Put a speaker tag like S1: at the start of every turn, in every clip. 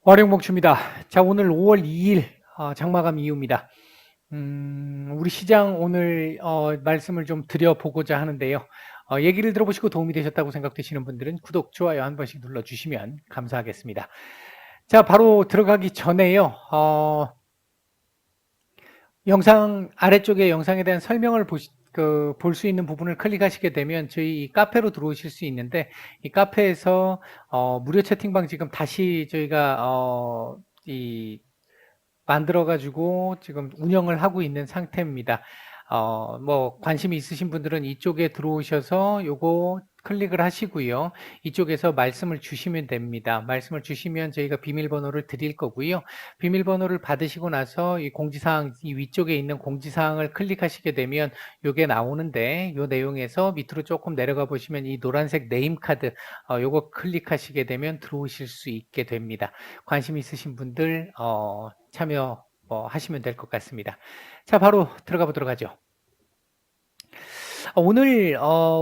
S1: 월요목주입니다. 자, 오늘 5월 2일 장마감 이후입니다. 우리 시장 오늘 말씀을 좀 드려보고자 하는데요. 얘기를 들어보시고 도움이 되셨다고 생각되시는 분들은 구독, 좋아요 한 번씩 눌러주시면 감사하겠습니다. 자, 바로 들어가기 전에요. 영상 아래쪽에 영상에 대한 설명을 볼 수 있는 부분을 클릭하시게 되면 저희 카페로 들어오실 수 있는데, 이 카페에서 무료 채팅방 지금 다시 저희가 이 만들어가지고 지금 운영을 하고 있는 상태입니다. 뭐 관심이 있으신 분들은 이쪽에 들어오셔서 요거 클릭을 하시고요. 이쪽에서 말씀을 주시면 됩니다. 말씀을 주시면 저희가 비밀번호를 드릴 거고요. 비밀번호를 받으시고 나서 이 공지사항, 이 위쪽에 있는 공지사항을 클릭하시게 되면 요게 나오는데, 요 내용에서 밑으로 조금 내려가 보시면 이 노란색 네임카드, 요거 클릭하시게 되면 들어오실 수 있게 됩니다. 관심 있으신 분들 참여 하시면 될 것 같습니다. 자, 바로 들어가 보도록 하죠. 오늘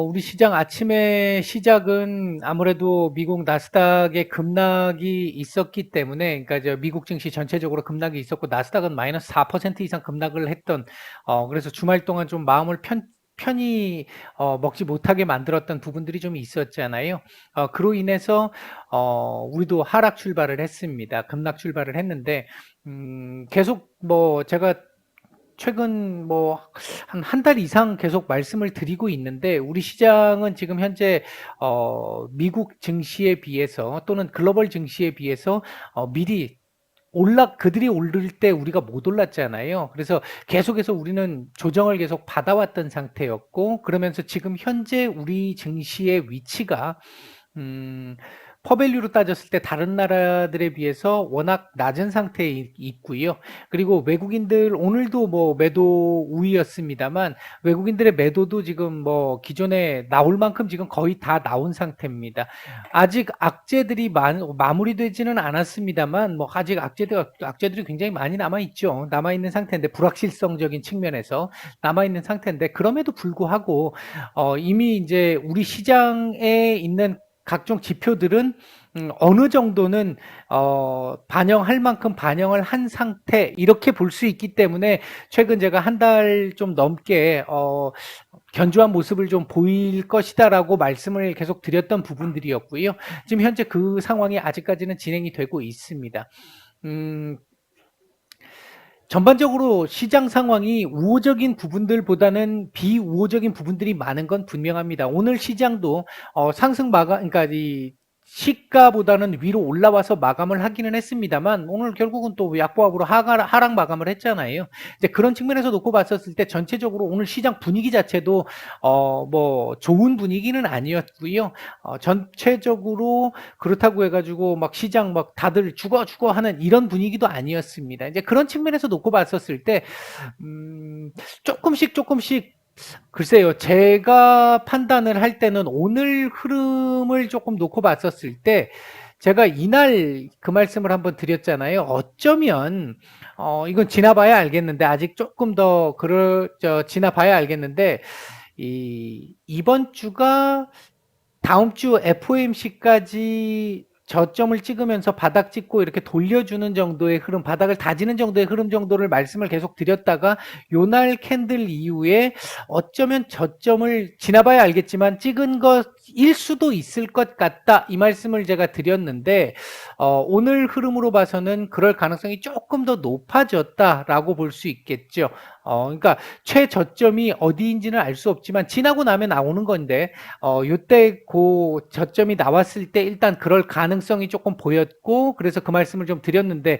S1: 우리 시장 아침에 시작은 아무래도 미국 나스닥의 급락이 있었기 때문에, 그러니까 미국 증시 전체적으로 급락이 있었고 나스닥은 마이너스 4% 이상 급락을 했던, 그래서 주말 동안 좀 마음을 편히 먹지 못하게 만들었던 부분들이 좀 있었잖아요. 그로 인해서 우리도 하락 출발을 했습니다. 급락 출발을 했는데, 계속 제가 최근 한 달 이상 계속 말씀을 드리고 있는데, 우리 시장은 지금 현재 미국 증시에 비해서 또는 글로벌 증시에 비해서 미리 그들이 오를 때 우리가 못 올랐잖아요. 그래서 계속해서 우리는 조정을 계속 받아왔던 상태였고, 그러면서 지금 현재 우리 증시의 위치가 음, 퍼밸류로 따졌을 때 다른 나라들에 비해서 워낙 낮은 상태에 있고요. 그리고 외국인들 오늘도 매도 우위였습니다만, 외국인들의 매도도 지금 기존에 나올 만큼 지금 거의 다 나온 상태입니다. 아직 악재들이 마무리되지는 않았습니다만, 아직 악재들이 굉장히 많이 남아 있죠. 남아 있는 상태인데, 불확실성적인 측면에서 남아 있는 상태인데, 그럼에도 불구하고 이미 이제 우리 시장에 있는 각종 지표들은 어느 정도는 반영할 만큼 반영을 한 상태, 이렇게 볼 수 있기 때문에 최근 제가 한 달 좀 넘게 견조한 모습을 좀 보일 것이다라고 말씀을 계속 드렸던 부분들이었고요. 지금 현재 그 상황이 아직까지는 진행이 되고 있습니다. 전반적으로 시장 상황이 우호적인 부분들보다는 비우호적인 부분들이 많은 건 분명합니다. 오늘 시장도 상승 마감, 그러니까 이 시가보다는 위로 올라와서 마감을 하기는 했습니다만, 오늘 결국은 또 약보합으로 하락 마감을 했잖아요. 이제 그런 측면에서 놓고 봤었을 때 전체적으로 오늘 시장 분위기 자체도 좋은 분위기는 아니었고요. 전체적으로 그렇다고 해가지고 시장 다들 죽어 하는 이런 분위기도 아니었습니다. 이제 그런 측면에서 놓고 봤었을 때 조금씩 글쎄요, 제가 판단을 할 때는 오늘 흐름을 조금 놓고 봤었을 때, 제가 이날 그 말씀을 한번 드렸잖아요. 어쩌면 이건 지나봐야 알겠는데, 아직 조금 더 지나봐야 알겠는데, 이번 주가 다음 주 FOMC까지 저점을 찍으면서 바닥 찍고 이렇게 돌려주는 정도의 흐름, 바닥을 다지는 정도의 흐름 정도를 말씀을 계속 드렸다가, 요날 캔들 이후에 어쩌면 저점을 지나봐야 알겠지만 찍은 것일 수도 있을 것 같다, 이 말씀을 제가 드렸는데, 오늘 흐름으로 봐서는 그럴 가능성이 조금 더 높아졌다라고 볼 수 있겠죠. 그러니까 최저점이 어디인지는 알 수 없지만 지나고 나면 나오는 건데, 요때 그 저점이 나왔을 때 일단 그럴 가능성이 조금 보였고, 그래서 그 말씀을 좀 드렸는데,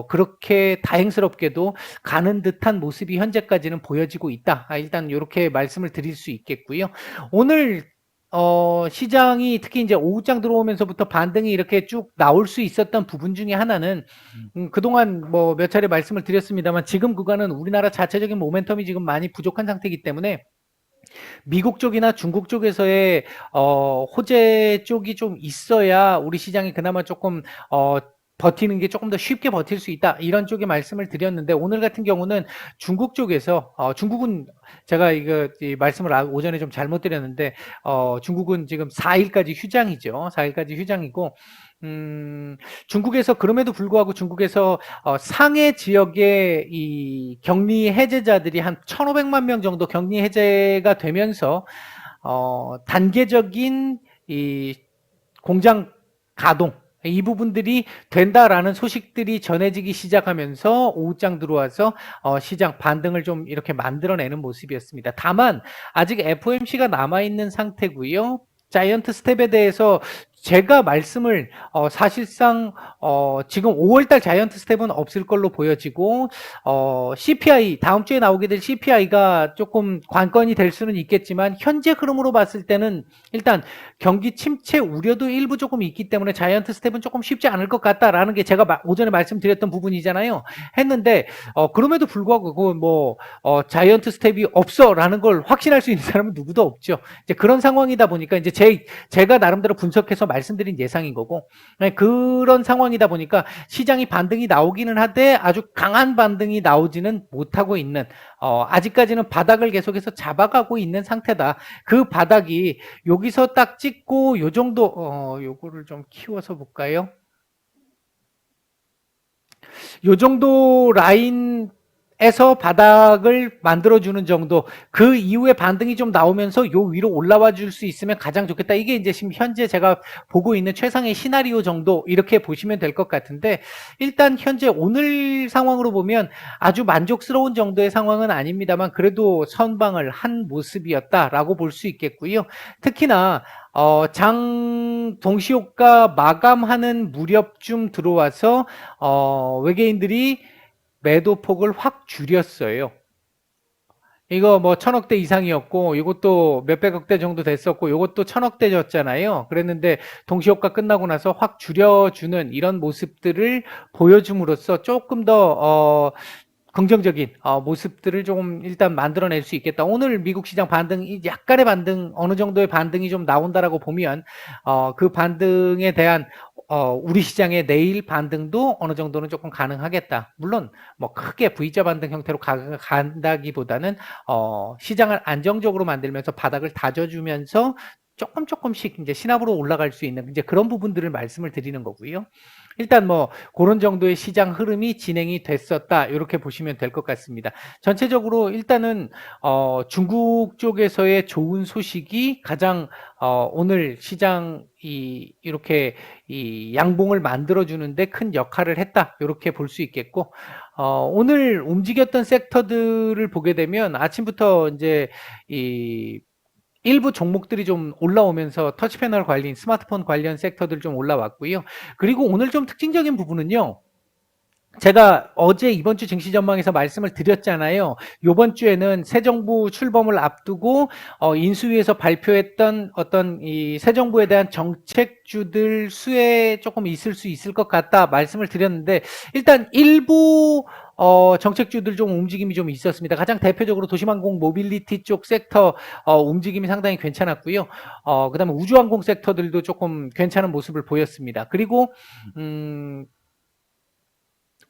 S1: 그렇게 다행스럽게도 가는 듯한 모습이 현재까지는 보여지고 있다. 일단 이렇게 말씀을 드릴 수 있겠고요. 오늘 시장이 특히 이제 오후장 들어오면서부터 반등이 이렇게 쭉 나올 수 있었던 부분 중에 하나는, 그동안 몇 차례 말씀을 드렸습니다만, 지금 구간은 우리나라 자체적인 모멘텀이 지금 많이 부족한 상태이기 때문에 미국 쪽이나 중국 쪽에서의 호재 쪽이 좀 있어야 우리 시장이 그나마 조금 버티는 게 조금 더 쉽게 버틸 수 있다. 이런 쪽의 말씀을 드렸는데 오늘 같은 경우는 중국 쪽에서 중국은 제가 이거 이 말씀을 오전에 좀 잘못 드렸는데 중국은 지금 4일까지 휴장이죠. 4일까지 휴장이고 중국에서 그럼에도 불구하고 중국에서 상해 지역의 이 격리 해제자들이 한 1,500만 명 정도 격리 해제가 되면서 단계적인 이 공장 가동 이 부분들이 된다라는 소식들이 전해지기 시작하면서 오후장 들어와서 시장 반등을 좀 이렇게 만들어내는 모습이었습니다. 다만 아직 FOMC가 남아있는 상태고요. 자이언트 스텝에 대해서 제가 말씀을 사실상 지금 5월달 자이언트 스텝은 없을 걸로 보여지고 CPI 다음 주에 나오게 될 CPI가 조금 관건이 될 수는 있겠지만 현재 흐름으로 봤을 때는 일단 경기 침체 우려도 일부 조금 있기 때문에 자이언트 스텝은 조금 쉽지 않을 것 같다라는 게 제가 오전에 말씀드렸던 부분이잖아요. 했는데 그럼에도 불구하고 자이언트 스텝이 없어라는 걸 확신할 수 있는 사람은 누구도 없죠. 이제 그런 상황이다 보니까 이제 제가 나름대로 분석해서 말씀드린 예상인 거고 그런 상황이다 보니까 시장이 반등이 나오기는 하되 아주 강한 반등이 나오지는 못하고 있는 아직까지는 바닥을 계속해서 잡아가고 있는 상태다. 그 바닥이 여기서 딱 찍고 요 정도 요거를 좀 키워서 볼까요? 요 정도 라인에서 바닥을 만들어주는 정도 그 이후에 반등이 좀 나오면서 요 위로 올라와 줄 수 있으면 가장 좋겠다. 이게 이제 지금 현재 제가 보고 있는 최상의 시나리오 정도 이렇게 보시면 될 것 같은데 일단 현재 오늘 상황으로 보면 아주 만족스러운 정도의 상황은 아닙니다만 그래도 선방을 한 모습이었다라고 볼 수 있겠고요. 특히나 장 동시효과 마감하는 무렵쯤 들어와서 외계인들이 매도폭을 확 줄였어요. 이거 뭐 1,000억대 이상이었고 이것도 몇백억대 정도 됐었고 이것도 1,000억대였잖아요. 그랬는데 동시효과 끝나고 나서 확 줄여주는 이런 모습들을 보여줌으로써 조금 더 긍정적인 모습들을 조금 일단 만들어낼 수 있겠다. 오늘 미국 시장 반등, 약간의 반등, 어느 정도의 반등이 좀 나온다라고 보면 그 반등에 대한 우리 시장의 내일 반등도 어느 정도는 조금 가능하겠다. 물론 뭐 크게 V자 반등 형태로 간다기보다는 시장을 안정적으로 만들면서 바닥을 다져주면서 조금씩 이제 시납으로 올라갈 수 있는 이제 그런 부분들을 말씀을 드리는 거고요. 일단 뭐 그런 정도의 시장 흐름이 진행이 됐었다 이렇게 보시면 될 것 같습니다. 전체적으로 일단은 중국 쪽에서의 좋은 소식이 가장 오늘 시장이 이렇게 이 양봉을 만들어 주는데 큰 역할을 했다 이렇게 볼 수 있겠고 오늘 움직였던 섹터들을 보게 되면 아침부터 이제 이 일부 종목들이 좀 올라오면서 터치패널 관련, 스마트폰 관련 섹터들 좀 올라왔고요. 그리고 오늘 좀 특징적인 부분은요. 제가 어제 이번 주 증시 전망에서 말씀을 드렸잖아요. 이번 주에는 새 정부 출범을 앞두고 인수위에서 발표했던 어떤 이 새 정부에 대한 정책주들 수에 조금 있을 수 있을 것 같다 말씀을 드렸는데 일단 일부 정책주들 좀 움직임이 좀 있었습니다. 가장 대표적으로 도시항공 모빌리티 쪽 섹터 움직임이 상당히 괜찮았고요. 그다음에 우주항공 섹터들도 조금 괜찮은 모습을 보였습니다. 그리고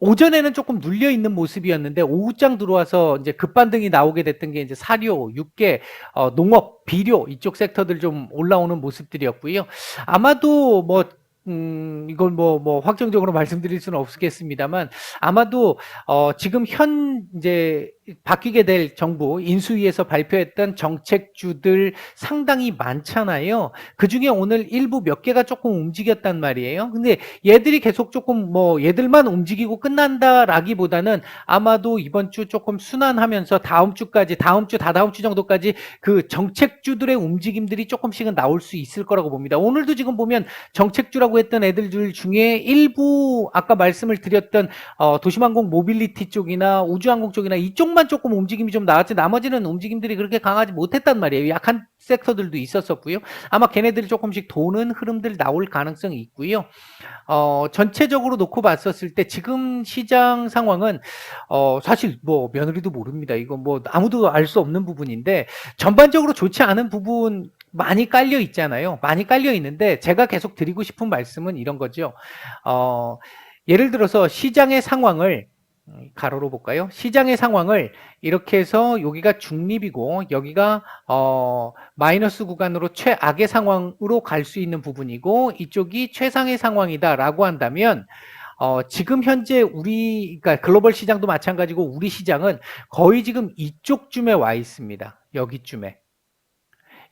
S1: 오전에는 조금 눌려 있는 모습이었는데 오후장 들어와서 이제 급반등이 나오게 됐던 게 이제 사료, 육계, 농업, 비료 이쪽 섹터들 좀 올라오는 모습들이었고요. 아마도 이건 뭐 확정적으로 말씀드릴 수는 없겠습니다만 아마도 지금 이제 바뀌게 될 정부 인수위에서 발표했던 정책주들 상당히 많잖아요. 그 중에 오늘 일부 몇 개가 조금 움직였단 말이에요. 근데 얘들이 계속 조금 얘들만 움직이고 끝난다라기보다는 아마도 이번 주 조금 순환하면서 다음 주까지, 다다음 주 정도까지 그 정책주들의 움직임들이 조금씩은 나올 수 있을 거라고 봅니다. 오늘도 지금 보면 정책주라고 했던 애들 중에 일부 아까 말씀을 드렸던 도시항공 모빌리티 쪽이나 우주항공 쪽이나 이쪽만 조금 움직임이 좀 나왔지 나머지는 움직임들이 그렇게 강하지 못했단 말이에요. 약한 섹터들도 있었었고요. 아마 걔네들이 조금씩 도는 흐름들 나올 가능성이 있고요. 전체적으로 놓고 봤었을 때 지금 시장 상황은 사실 뭐 며느리도 모릅니다. 이거 뭐 아무도 알 수 없는 부분인데 전반적으로 좋지 않은 부분 많이 깔려 있잖아요. 많이 깔려 있는데 제가 계속 드리고 싶은 말씀은 이런 거죠. 예를 들어서 시장의 상황을 가로로 볼까요? 시장의 상황을 이렇게 해서 여기가 중립이고 여기가 마이너스 구간으로 최악의 상황으로 갈 수 있는 부분이고 이쪽이 최상의 상황이다라고 한다면 지금 현재 그러니까 글로벌 시장도 마찬가지고 우리 시장은 거의 지금 이쪽쯤에 와 있습니다. 여기쯤에.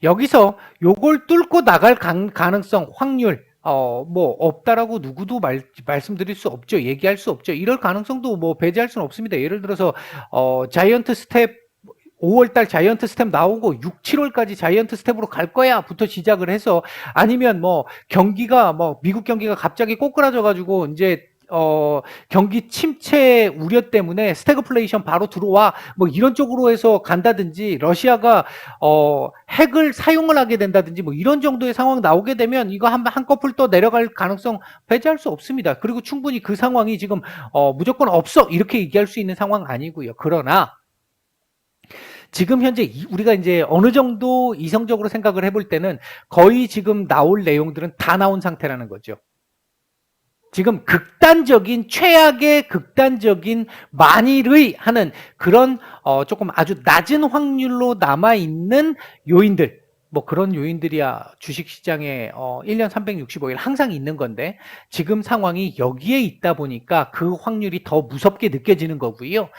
S1: 여기서 요걸 뚫고 나갈 가능성, 확률, 뭐, 없다라고 누구도 말씀드릴 수 없죠. 얘기할 수 없죠. 이럴 가능성도 뭐 배제할 수는 없습니다. 예를 들어서, 자이언트 스텝, 5월달 자이언트 스텝 나오고 6, 7월까지 자이언트 스텝으로 갈 거야 부터 시작을 해서 아니면 뭐 경기가 뭐 미국 경기가 갑자기 꼬꾸라져 가지고 이제 경기 침체 우려 때문에 스태그플레이션 바로 들어와 뭐 이런 쪽으로 해서 간다든지 러시아가 핵을 사용을 하게 된다든지 뭐 이런 정도의 상황 나오게 되면 이거 한꺼풀 또 내려갈 가능성 배제할 수 없습니다. 그리고 충분히 그 상황이 지금 무조건 없어 이렇게 얘기할 수 있는 상황 아니고요. 그러나 지금 현재 우리가 이제 어느 정도 이성적으로 생각을 해볼 때는 거의 지금 나올 내용들은 다 나온 상태라는 거죠. 지금 극단적인 최악의 극단적인 만일의 하는 그런 조금 아주 낮은 확률로 남아있는 요인들 뭐 그런 요인들이야 주식시장에 1년 365일 항상 있는 건데 지금 상황이 여기에 있다 보니까 그 확률이 더 무섭게 느껴지는 거고요.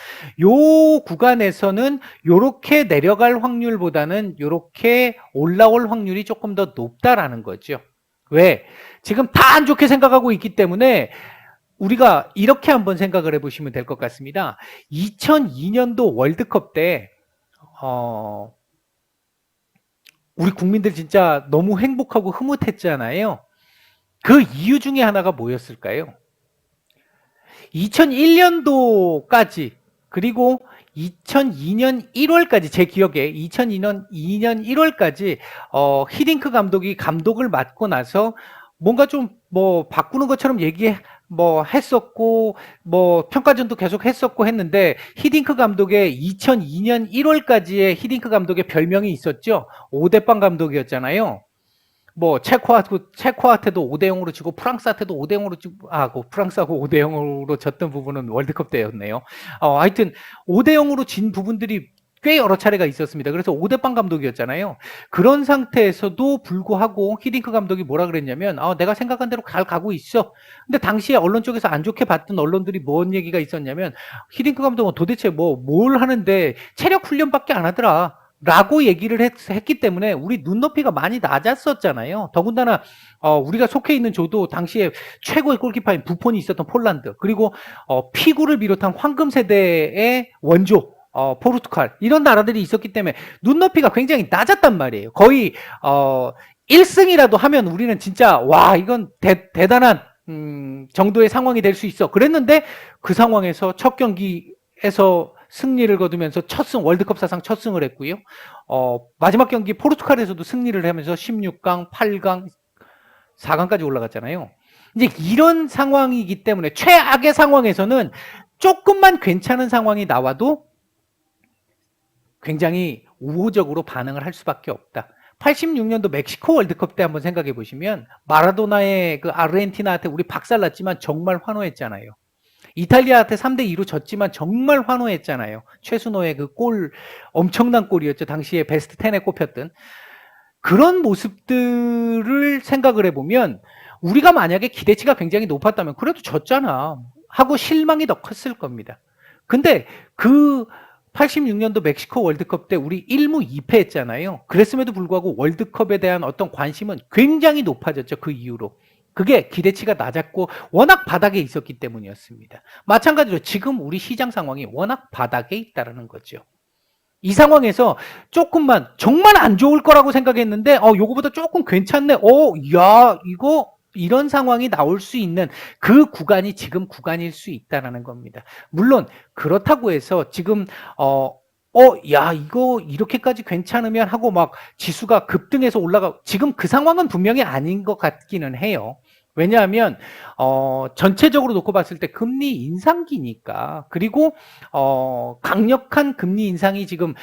S1: 요 구간에서는 요렇게 내려갈 확률보다는 요렇게 올라올 확률이 조금 더 높다라는 거죠. 왜? 지금 다 안 좋게 생각하고 있기 때문에 우리가 이렇게 한번 생각을 해보시면 될 것 같습니다. 2002년도 월드컵 때 우리 국민들 진짜 너무 행복하고 흐뭇했잖아요. 그 이유 중에 하나가 뭐였을까요? 2001년도까지 그리고 2002년 1월까지 제 기억에 2002년 1월까지 히딩크 감독이 감독을 맡고 나서 뭔가 좀 뭐 바꾸는 것처럼 뭐 했었고 뭐 평가전도 계속 했었고 했는데 히딩크 감독의 2002년 1월까지의 히딩크 감독의 별명이 있었죠. 5대빵 감독이었잖아요. 뭐 체코한테도 5대 0으로 지고 프랑스한테도 5대 0으로 지고 그 프랑스하고 5대 0으로 졌던 부분은 월드컵 때였네요. 하여튼 5대 0으로 진 부분들이 꽤 여러 차례가 있었습니다. 그래서 5대빵 감독이었잖아요. 그런 상태에서도 불구하고 히딩크 감독이 뭐라 그랬냐면 내가 생각한 대로 잘 가고 있어. 근데 당시에 언론 쪽에서 안 좋게 봤던 언론들이 뭔 얘기가 있었냐면 히딩크 감독은 도대체 뭘 하는데 체력 훈련밖에 안 하더라. 라고 얘기를 했기 때문에 우리 눈높이가 많이 낮았었잖아요. 더군다나 우리가 속해 있는 조도 당시에 최고의 골키퍼인 부폰이 있었던 폴란드 그리고 피구를 비롯한 황금 세대의 원조 포르투갈 이런 나라들이 있었기 때문에 눈높이가 굉장히 낮았단 말이에요. 거의 1승이라도 하면 우리는 진짜 와 이건 대단한 정도의 상황이 될 수 있어. 그랬는데 그 상황에서 첫 경기에서 승리를 거두면서 월드컵 사상 첫 승을 했고요. 마지막 경기 포르투갈에서도 승리를 하면서 16강, 8강, 4강까지 올라갔잖아요. 이제 이런 상황이기 때문에 최악의 상황에서는 조금만 괜찮은 상황이 나와도 굉장히 우호적으로 반응을 할 수밖에 없다. 86년도 멕시코 월드컵 때 한번 생각해 보시면 마라도나의 그 아르헨티나한테 우리 박살났지만 정말 환호했잖아요. 이탈리아한테 3대2로 졌지만 정말 환호했잖아요. 최순호의 그 엄청난 골이었죠. 당시에 베스트 10에 꼽혔던. 그런 모습들을 생각을 해보면 우리가 만약에 기대치가 굉장히 높았다면 그래도 졌잖아 하고 실망이 더 컸을 겁니다. 근데 그 86년도 멕시코 월드컵 때 우리 1무 2패 했잖아요. 그랬음에도 불구하고 월드컵에 대한 어떤 관심은 굉장히 높아졌죠. 그 이후로. 그게 기대치가 낮았고 워낙 바닥에 있었기 때문이었습니다. 마찬가지로 지금 우리 시장 상황이 워낙 바닥에 있다는 거죠. 이 상황에서 조금만 정말 안 좋을 거라고 생각했는데 요거보다 조금 괜찮네. 야 이거 이런 상황이 나올 수 있는 그 구간이 지금 구간일 수 있다는 겁니다. 물론 그렇다고 해서 지금 야 이거 이렇게까지 괜찮으면 하고 막 지수가 급등해서 지금 그 상황은 분명히 아닌 것 같기는 해요. 왜냐하면 전체적으로 놓고 봤을 때 금리 인상기니까 그리고 강력한 금리 인상이 지금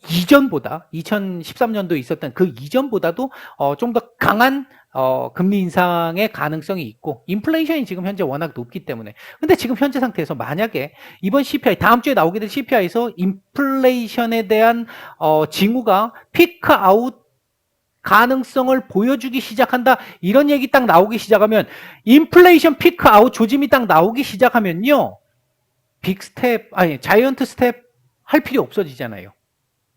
S1: 이전보다 2013년도에 있었던 그 이전보다도 좀 더 강한 금리 인상의 가능성이 있고 인플레이션이 지금 현재 워낙 높기 때문에 근데 지금 현재 상태에서 만약에 이번 CPI 다음 주에 나오게 될 CPI에서 인플레이션에 대한 징후가 피크 아웃 가능성을 보여주기 시작한다 이런 얘기 딱 나오기 시작하면 인플레이션 피크 아웃 조짐이 딱 나오기 시작하면요 빅 스텝 아니 자이언트 스텝 할 필요 없어지잖아요.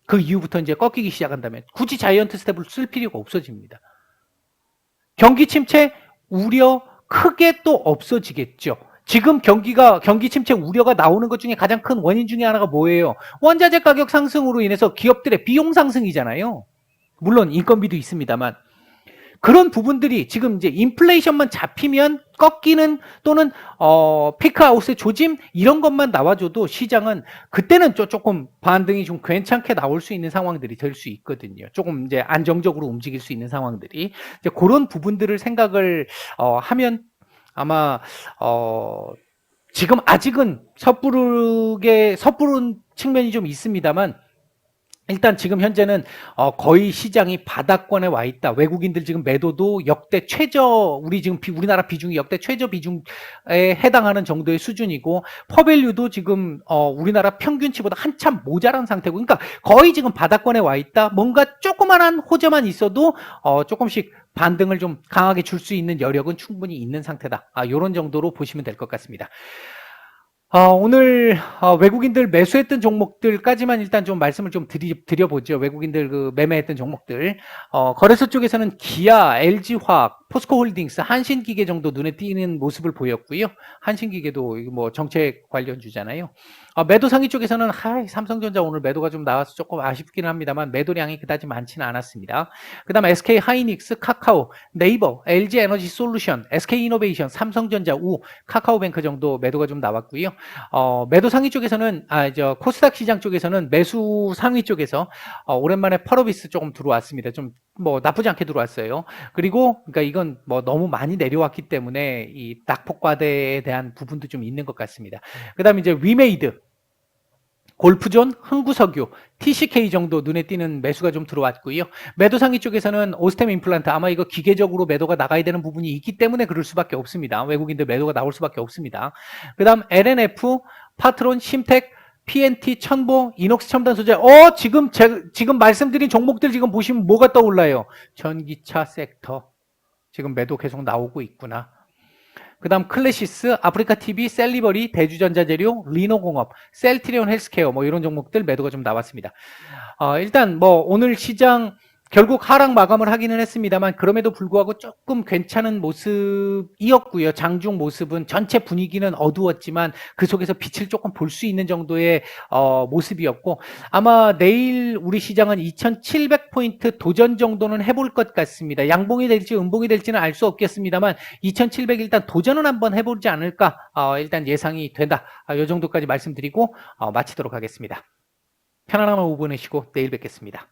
S1: 그 이후부터 이제 꺾이기 시작한다면 굳이 자이언트 스텝을 쓸 필요가 없어집니다. 경기 침체 우려 크게 또 없어지겠죠. 지금 경기 침체 우려가 나오는 것 중에 가장 큰 원인 중에 하나가 뭐예요? 원자재 가격 상승으로 인해서 기업들의 비용 상승이잖아요. 물론 인건비도 있습니다만 그런 부분들이 지금 이제 인플레이션만 잡히면 꺾이는 또는 피크아웃의 조짐 이런 것만 나와줘도 시장은 그때는 조금 반등이 좀 괜찮게 나올 수 있는 상황들이 될 수 있거든요. 조금 이제 안정적으로 움직일 수 있는 상황들이 이제 그런 부분들을 생각을 하면 아마 지금 아직은 섣부른 측면이 좀 있습니다만. 일단 지금 현재는 거의 시장이 바닥권에 와 있다. 외국인들 지금 매도도 역대 최저 우리나라 비중이 역대 최저 비중에 해당하는 정도의 수준이고 퍼밸류도 지금 우리나라 평균치보다 한참 모자란 상태고 그러니까 거의 지금 바닥권에 와 있다. 뭔가 조그만한 호재만 있어도 조금씩 반등을 좀 강하게 줄 수 있는 여력은 충분히 있는 상태다. 이런 정도로 보시면 될 것 같습니다. 오늘 외국인들 매수했던 종목들까지만 일단 좀 말씀을 좀 드려보죠. 외국인들 그 매매했던 종목들. 거래소 쪽에서는 기아, LG화학, 포스코홀딩스, 한신기계 정도 눈에 띄는 모습을 보였고요. 한신기계도 뭐 정책 관련주잖아요. 매도 상위 쪽에서는 삼성전자 오늘 매도가 좀 나와서 조금 아쉽기는 합니다만 매도량이 그다지 많지는 않았습니다. 그 다음 SK 하이닉스, 카카오, 네이버, LG 에너지 솔루션, SK 이노베이션, 삼성전자, 카카오뱅크 정도 매도가 좀 나왔고요. 매도 상위 쪽에서는 코스닥 시장 쪽에서는 매수 상위 쪽에서 오랜만에 펄어비스 조금 들어왔습니다. 좀 뭐 나쁘지 않게 들어왔어요. 그리고 그러니까 이건 뭐 너무 많이 내려왔기 때문에 이 낙폭과대에 대한 부분도 좀 있는 것 같습니다. 그다음에 이제 위메이드 골프존, 흥구석유, TCK 정도 눈에 띄는 매수가 좀 들어왔고요. 매도 상위 쪽에서는 오스템 임플란트 아마 이거 기계적으로 매도가 나가야 되는 부분이 있기 때문에 그럴 수밖에 없습니다. 외국인들 매도가 나올 수밖에 없습니다. 그 다음 LNF, 파트론, 심텍, PNT, 천보, 이녹스 첨단 소재. 지금 말씀드린 종목들 지금 보시면 뭐가 떠올라요? 전기차 섹터. 지금 매도 계속 나오고 있구나. 그 다음 클래시스, 아프리카TV, 셀리버리, 대주전자재료, 리노공업, 셀트리온 헬스케어 뭐 이런 종목들 매도가 좀 나왔습니다. 일단 뭐 오늘 시장 결국 하락 마감을 하기는 했습니다만 그럼에도 불구하고 조금 괜찮은 모습이었고요. 장중 모습은 전체 분위기는 어두웠지만 그 속에서 빛을 조금 볼 수 있는 정도의 모습이었고 아마 내일 우리 시장은 2700포인트 도전 정도는 해볼 것 같습니다. 양봉이 될지 음봉이 될지는 알 수 없겠습니다만 2700 일단 도전은 한번 해보지 않을까 일단 예상이 된다. 이 정도까지 말씀드리고 마치도록 하겠습니다. 편안한 오후 보내시고 내일 뵙겠습니다.